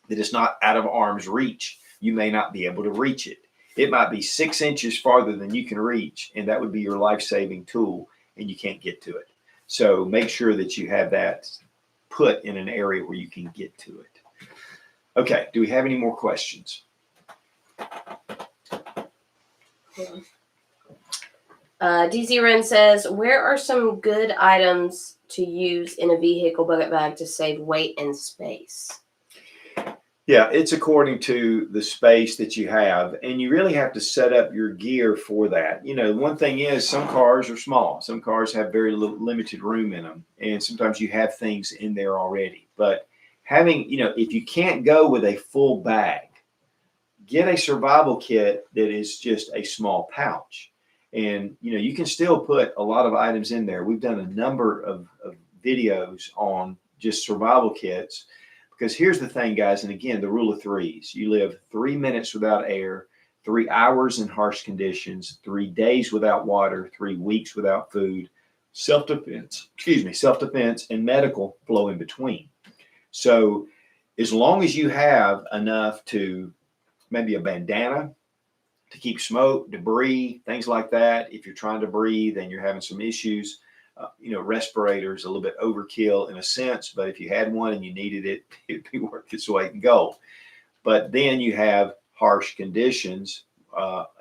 That it's not out of arm's reach. You may not be able to reach it. It might be 6 inches farther than you can reach, and that would be your life-saving tool, and you can't get to it. So make sure that you have that put in an area where you can get to it. Okay, do we have any more questions? DZ Ren says, where are some good items to use in a vehicle bucket bag to save weight and space? Yeah, it's according to the space that you have, and you really have to set up your gear for that. One thing is some cars are small. Some cars have very limited room in them, and sometimes you have things in there already. But having, if you can't go with a full bag, get a survival kit that is just a small pouch. And, you can still put a lot of items in there. We've done a number of videos on just survival kits. Because here's the thing, guys, and again, the rule of threes. You live 3 minutes without air, 3 hours in harsh conditions, 3 days without water, 3 weeks without food, self-defense, and medical flow in between. So as long as you have enough to, maybe a bandana to keep smoke, debris, things like that. If you're trying to breathe and you're having some issues, respirators a little bit overkill in a sense, but if you had one and you needed it, it'd be worth its weight in gold. But then you have harsh conditions,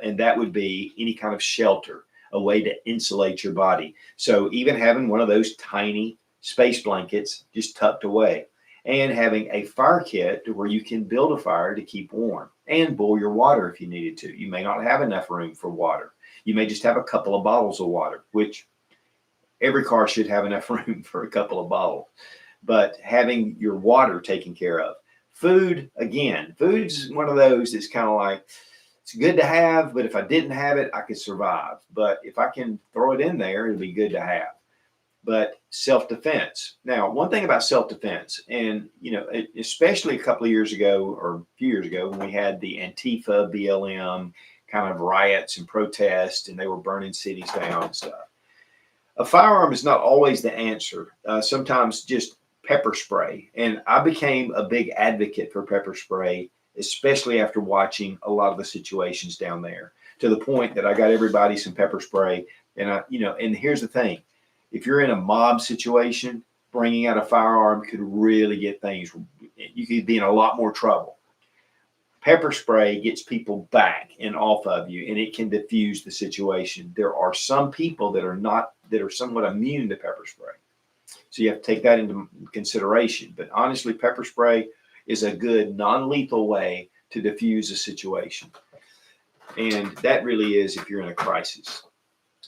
and that would be any kind of shelter, a way to insulate your body. So even having one of those tiny space blankets just tucked away, and having a fire kit to where you can build a fire to keep warm and boil your water if you needed to. You may not have enough room for water. You may just have a couple of bottles of water, which every car should have enough room for a couple of bottles. But having your water taken care of. Food, again, food's one of those that's kind of like, it's good to have, but if I didn't have it, I could survive. But if I can throw it in there, it'll be good to have. But self-defense. Now, one thing about self-defense, and especially a couple of years ago or a few years ago when we had the Antifa, BLM kind of riots and protests, and they were burning cities down and stuff. A firearm is not always the answer. Sometimes just pepper spray. And I became a big advocate for pepper spray, especially after watching a lot of the situations down there, to the point that I got everybody some pepper spray. And and here's the thing. If you're in a mob situation, bringing out a firearm could really get things, you could be in a lot more trouble. Pepper spray gets people back and off of you, and it can diffuse the situation. There are some people that are somewhat immune to pepper spray. So you have to take that into consideration. But honestly, pepper spray is a good non-lethal way to diffuse a situation. And that really is if you're in a crisis.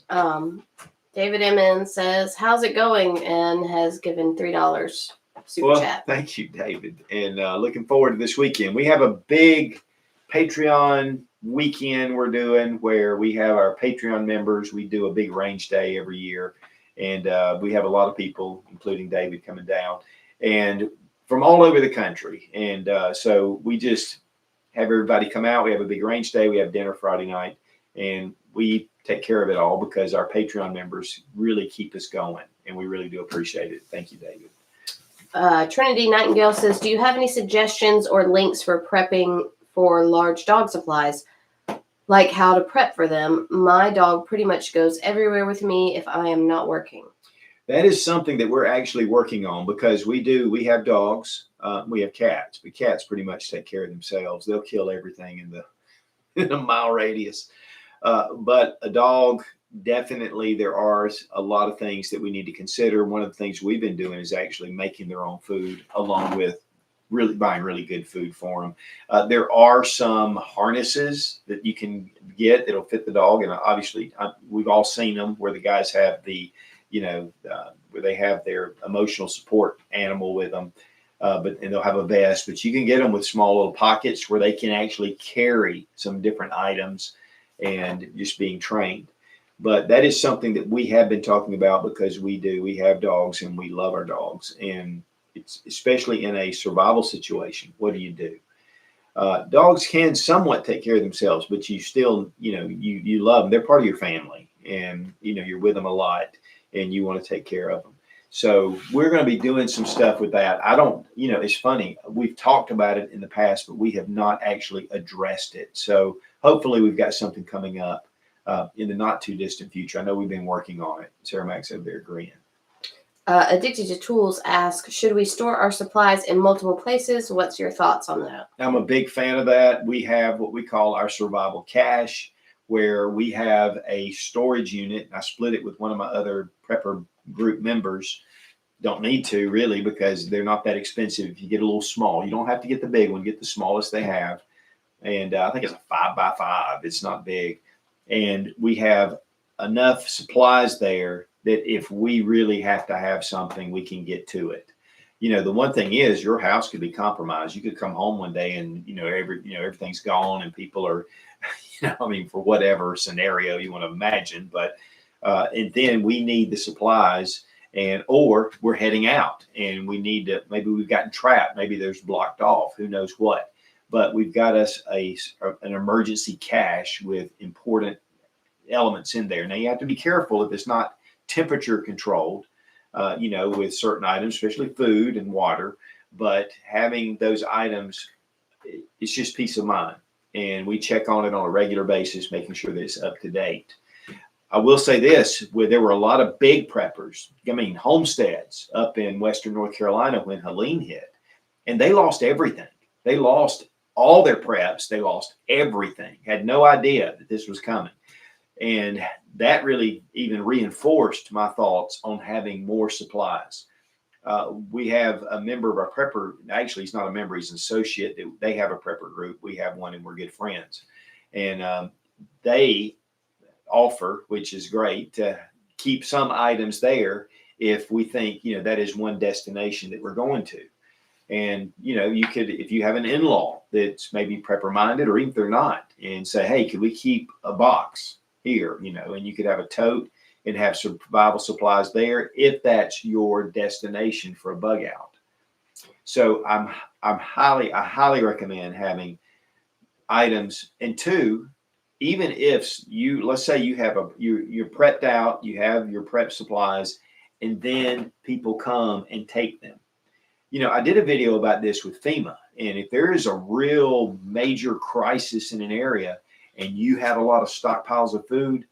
David Emmons says, how's it going? And has given $3 super chat. Thank you, David. And looking forward to this weekend. We have a big Patreon weekend we're doing where we have our Patreon members. We do a big range day every year. And we have a lot of people, including David, coming down and from all over the country. And so we just have everybody come out. We have a big range day. We have dinner Friday night. And we take care of it all because our Patreon members really keep us going. And we really do appreciate it. Thank you, David. Trinity Nightingale says, do you have any suggestions or links for prepping for large dog supplies? Like how to prep for them? My dog pretty much goes everywhere with me if I am not working. That is something that we're actually working on because we have dogs, we have cats, but cats pretty much take care of themselves. They'll kill everything in a mile radius. But a dog, definitely there are a lot of things that we need to consider. One of the things we've been doing is actually making their own food along with really buying really good food for them. There are some harnesses that you can get that'll fit the dog. And obviously we've all seen them where the guys have where they have their emotional support animal with them. And they'll have a vest, but you can get them with small little pockets where they can actually carry some different items and just being trained. But that is something that we have been talking about because we have dogs and we love our dogs. And it's especially in a survival situation. What do you do? Dogs can somewhat take care of themselves, but you still, you love them. They're part of your family and, you're with them a lot and you want to take care of them. So we're going to be doing some stuff with that. It's funny. We've talked about it in the past, but we have not actually addressed it. So hopefully we've got something coming up in the not too distant future. I know we've been working on it. Sarah Max over there agreeing. Addicted to Tools asks, should we store our supplies in multiple places? What's your thoughts on that? I'm a big fan of that. We have what we call our survival cache, where we have a storage unit. I split it with one of my other prepper group members. Don't need to really because they're not that expensive. If you get a little small, you don't have to get the big one, get the smallest they have. And I think it's a 5x5. It's not big. And we have enough supplies there that if we really have to have something, we can get to it. The one thing is your house could be compromised. You could come home one day and, everything's gone and people are, for whatever scenario you want to imagine. But, and then we need the supplies or we're heading out and we need to, maybe we've gotten trapped. Maybe there's blocked off, who knows what, but we've got us an emergency cache with important elements in there. Now you have to be careful if it's not temperature controlled, with certain items, especially food and water, but having those items, it's just peace of mind. And we check on it on a regular basis, making sure that it's up to date. I will say this, where there were a lot of big preppers, homesteads up in Western North Carolina when Helene hit, and they lost everything. They lost all their preps. They lost everything, had no idea that this was coming. And that really even reinforced my thoughts on having more supplies. We have a member of our prepper, actually he's not a member, he's an associate. They have a prepper group. We have one and we're good friends. And they offer, which is great, to keep some items there if we think, that is one destination that we're going to. And, you could, if you have an in-law that's maybe prepper minded, or even if they're not, and say, hey, could we keep a box here, and you could have a tote and have some survival supplies there if that's your destination for a bug out. So I highly recommend having items. And two, even if let's say you have you're prepped out, you have your prep supplies, and then people come and take them. I did a video about this with FEMA, and if there is a real major crisis in an area and you have a lot of stockpiles of food,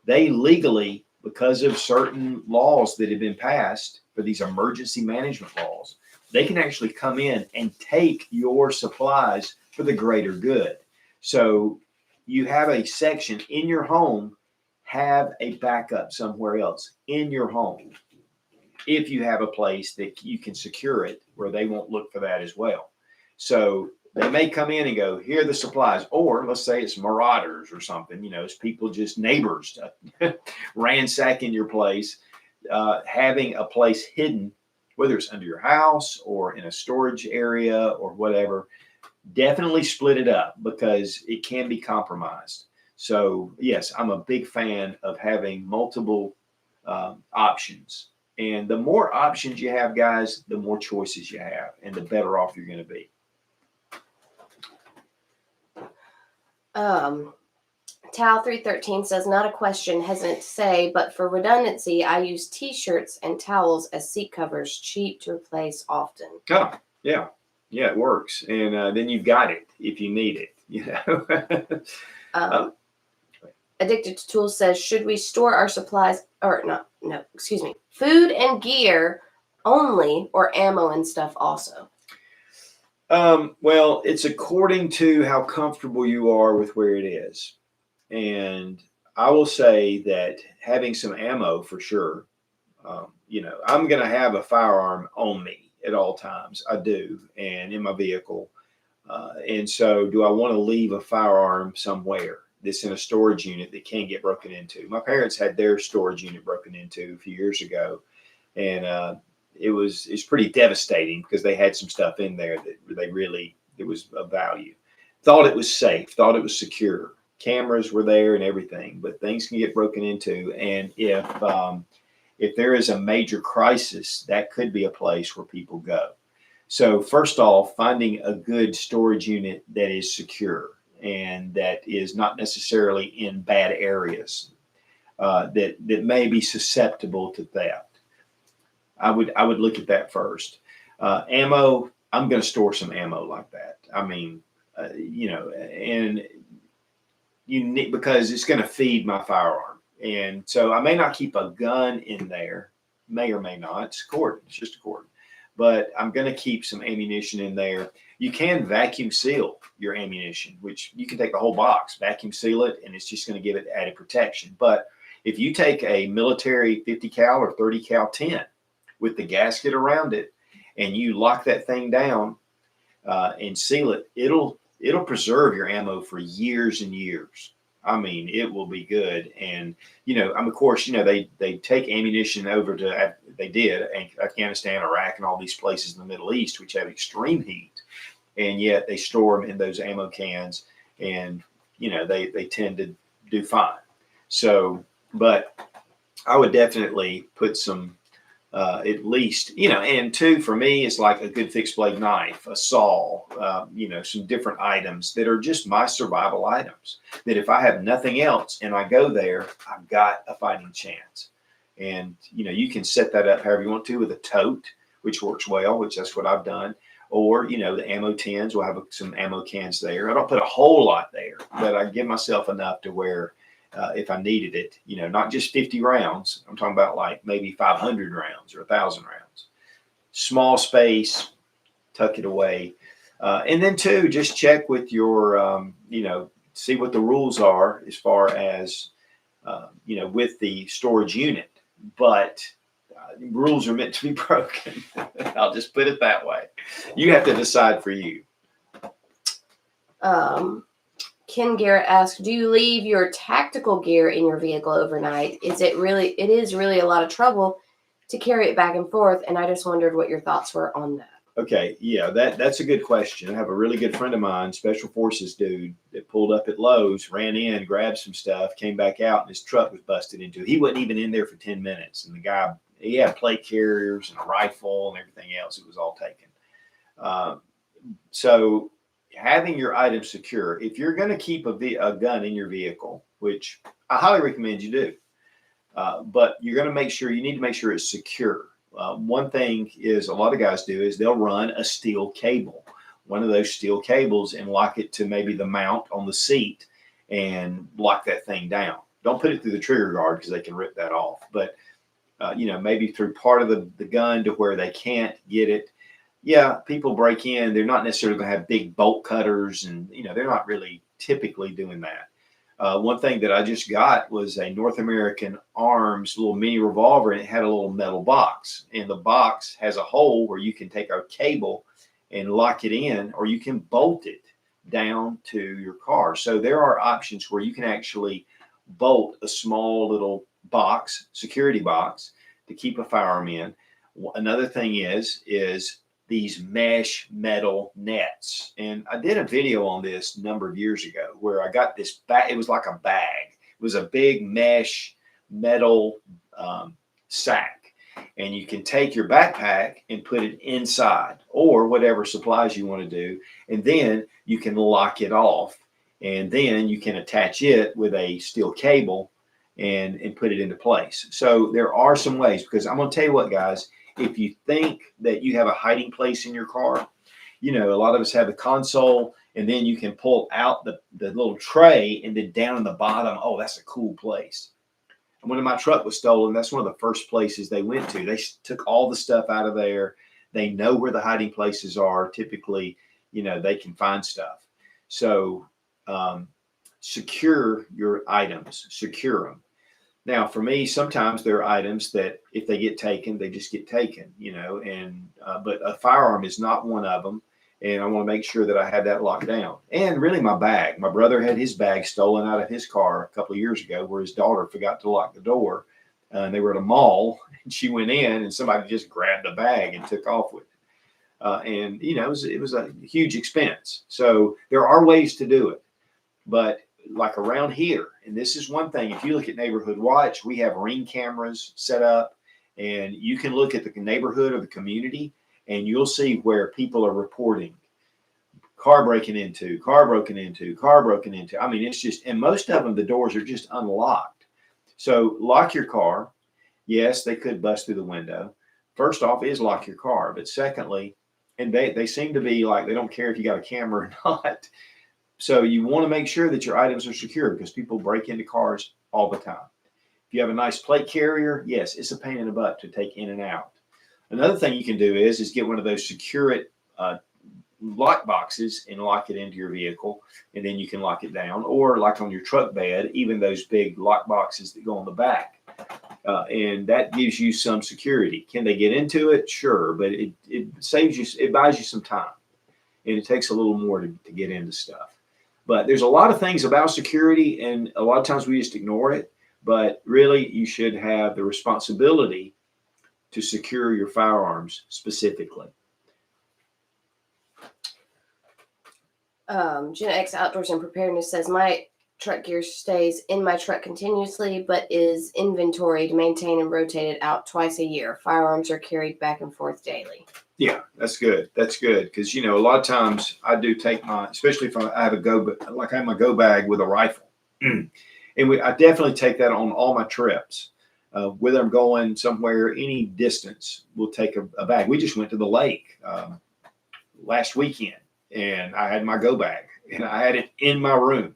they legally, because of certain laws that have been passed for these emergency management laws, they can actually come in and take your supplies for the greater good. So you have a section in your home, have a backup somewhere else in your home, if you have a place that you can secure it where they won't look for that as well. So they may come in and go, here are the supplies. Or let's say it's marauders or something, it's people, just neighbors ransacking your place. Having a place hidden, whether it's under your house or in a storage area or whatever, definitely split it up because it can be compromised. So yes, I'm a big fan of having multiple options. And the more options you have, guys, the more choices you have and the better off you're going to be. Tal 313 says, not a question, hesitant to say, but for redundancy, I use t-shirts and towels as seat covers, cheap to replace often. Oh, yeah. Yeah, it works. And then you've got it if you need it, Addicted to Tools says, should we store our supplies, food and gear only, or ammo and stuff also? Well, it's according to how comfortable you are with where it is. And I will say that having some ammo for sure, I'm going to have a firearm on me at all times. I do, and in my vehicle. And so do I want to leave a firearm somewhere that's in a storage unit that can't get broken into? My parents had their storage unit broken into a few years ago, and it's pretty devastating because they had some stuff in there that it was of value. Thought it was safe, thought it was secure. Cameras were there and everything, but things can get broken into. And if there is a major crisis, that could be a place where people go. So first off, finding a good storage unit that is secure and that is not necessarily in bad areas that may be susceptible to theft. I would look at that first. Ammo, I'm going to store some ammo like that. I mean, and you need, because it's going to feed my firearm. And so I may not keep a gun in there, may or may not. It's just a cord. But I'm going to keep some ammunition in there. You can vacuum seal your ammunition, which you can take the whole box, vacuum seal it, and it's just going to give it added protection. But if you take a military 50 cal or 30 cal 10 with the gasket around it, and you lock that thing down and seal it, it'll preserve your ammo for years and years. I mean, it will be good. And, of course, they take ammunition over to, they did, Afghanistan, Iraq, and all these places in the Middle East, which have extreme heat. And yet they store them in those ammo cans, and, they tend to do fine. So, but I would definitely put some, at least, and two, for me, it's like a good fixed blade knife, a saw, some different items that are just my survival items, that if I have nothing else and I go there, I've got a fighting chance. And, you can set that up however you want to with a tote, which works well, which that's what I've done. Or, the ammo tins, we'll have some ammo cans there. I don't put a whole lot there, but I give myself enough to where if I needed it, not just 50 rounds. I'm talking about like maybe 500 rounds or 1,000 rounds. Small space, tuck it away. And then two, just check with your, see what the rules are as far as, with the storage unit. But rules are meant to be broken. I'll just put it that way. You have to decide for you. Ken Garrett asked, do you leave your tactical gear in your vehicle overnight? It is really a lot of trouble to carry it back and forth. And I just wondered what your thoughts were on that. Okay, yeah, that's a good question. I have a really good friend of mine, special forces dude, that pulled up at Lowe's, ran in, grabbed some stuff, came back out, and his truck was busted into. He wasn't even in there for 10 minutes. And the guy, he had plate carriers and a rifle and everything else. It was all taken. So having your items secure, if you're going to keep a gun in your vehicle, which I highly recommend you do, but you're going to you need to make sure it's secure. One thing is a lot of guys do is they'll run a steel cable, one of those steel cables, and lock it to maybe the mount on the seat and lock that thing down. Don't put it through the trigger guard because they can rip that off. But, maybe through part of the gun to where they can't get it. Yeah, people break in. They're not necessarily going to have big bolt cutters, and, they're not really typically doing that. One thing that I just got was a North American Arms little mini revolver, and it had a little metal box. And the box has a hole where you can take a cable and lock it in, or you can bolt it down to your car. So there are options where you can actually bolt a small little box, security box, to keep a firearm in. Another thing is these mesh metal nets. And I did a video on this a number of years ago where I got this bag. It was like a bag. It was a big mesh metal sack. And you can take your backpack and put it inside, or whatever supplies you want to do. And then you can lock it off. And then you can attach it with a steel cable and put it into place. So there are some ways, because I'm going to tell you what, guys, if you think that you have a hiding place in your car, a lot of us have the console, and then you can pull out the little tray, and then down in the bottom, oh, that's a cool place. And when my truck was stolen, that's one of the first places they went to. They took all the stuff out of there. They know where the hiding places are. Typically, they can find stuff. So secure your items, secure them. Now, for me, sometimes there are items that if they get taken, they just get taken, but a firearm is not one of them. And I want to make sure that I have that locked down. And really my bag. My brother had his bag stolen out of his car a couple of years ago, where his daughter forgot to lock the door. And they were at a mall, and she went in, and somebody just grabbed the bag and took off with it. It was a huge expense. So there are ways to do it. But like around here, and this is one thing, if you look at Neighborhood Watch, we have Ring cameras set up, and you can look at the neighborhood or the community, and you'll see where people are reporting car broken into. I mean, it's just, and most of them, the doors are just unlocked. So lock your car. Yes, they could bust through the window. First off is lock your car. But secondly, and they seem to be like, they don't care if you got a camera or not. So you want to make sure that your items are secure, because people break into cars all the time. If you have a nice plate carrier, yes, it's a pain in the butt to take in and out. Another thing you can do is get one of those Secure lock boxes and lock it into your vehicle, and then you can lock it down. Or like on your truck bed, even those big lock boxes that go on the back. And that gives you some security. Can they get into it? Sure, but it saves you, it buys you some time, and it takes a little more to get into stuff. But there's a lot of things about security, and a lot of times we just ignore it. But really, you should have the responsibility to secure your firearms specifically. Gen X Outdoors and Preparedness says, my truck gear stays in my truck continuously, but is inventoried, maintained, and rotated out twice a year. Firearms are carried back and forth daily. Yeah, that's good. That's good. Because, a lot of times I do take especially if I have I have my go bag with a rifle. And I definitely take that on all my trips. Whether I'm going somewhere, any distance, we'll take a bag. We just went to the lake last weekend, and I had my go bag, and I had it in my room.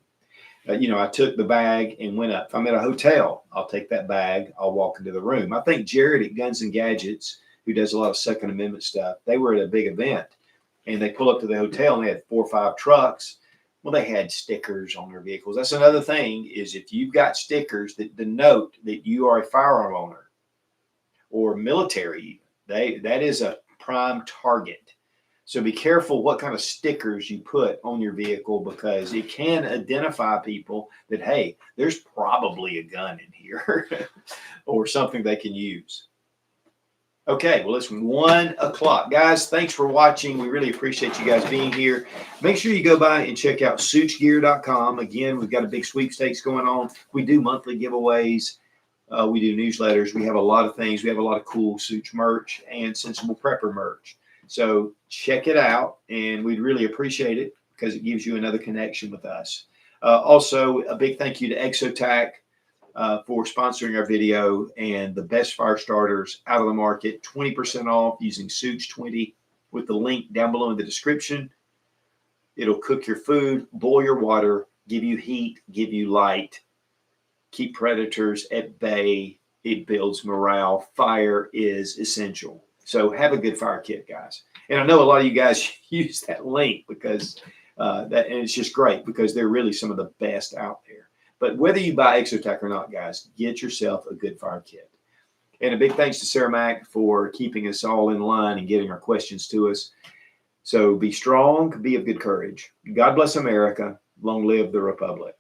I took the bag and went up. If I'm at a hotel, I'll take that bag. I'll walk into the room. I think Jared at Guns and Gadgets, who does a lot of Second Amendment stuff, they were at a big event, and they pull up to the hotel, and they had 4 or 5 trucks. Well, they had stickers on their vehicles. That's another thing, is if you've got stickers that denote that you are a firearm owner or military, that is a prime target. So be careful what kind of stickers you put on your vehicle, because it can identify people that, hey, there's probably a gun in here or something they can use. Okay, well, it's 1 o'clock. Guys, thanks for watching. We really appreciate you guys being here. Make sure you go by and check out suitsgear.com. Again, we've got a big sweepstakes going on. We do monthly giveaways. We do newsletters. We have a lot of things. We have a lot of cool Suits merch and Sensible Prepper merch. So check it out, and we'd really appreciate it because it gives you another connection with us. Also, a big thank you to Exotac for sponsoring our video, and the best fire starters out of the market, 20% off using Suits20 with the link down below in the description. It'll cook your food, boil your water, give you heat, give you light, keep predators at bay. It builds morale. Fire is essential. So have a good fire kit, guys. And I know a lot of you guys use that link because and it's just great because they're really some of the best out there. But whether you buy Exotac or not, guys, get yourself a good fire kit. And a big thanks to Sarah Mack for keeping us all in line and getting our questions to us. So be strong, be of good courage. God bless America. Long live the Republic.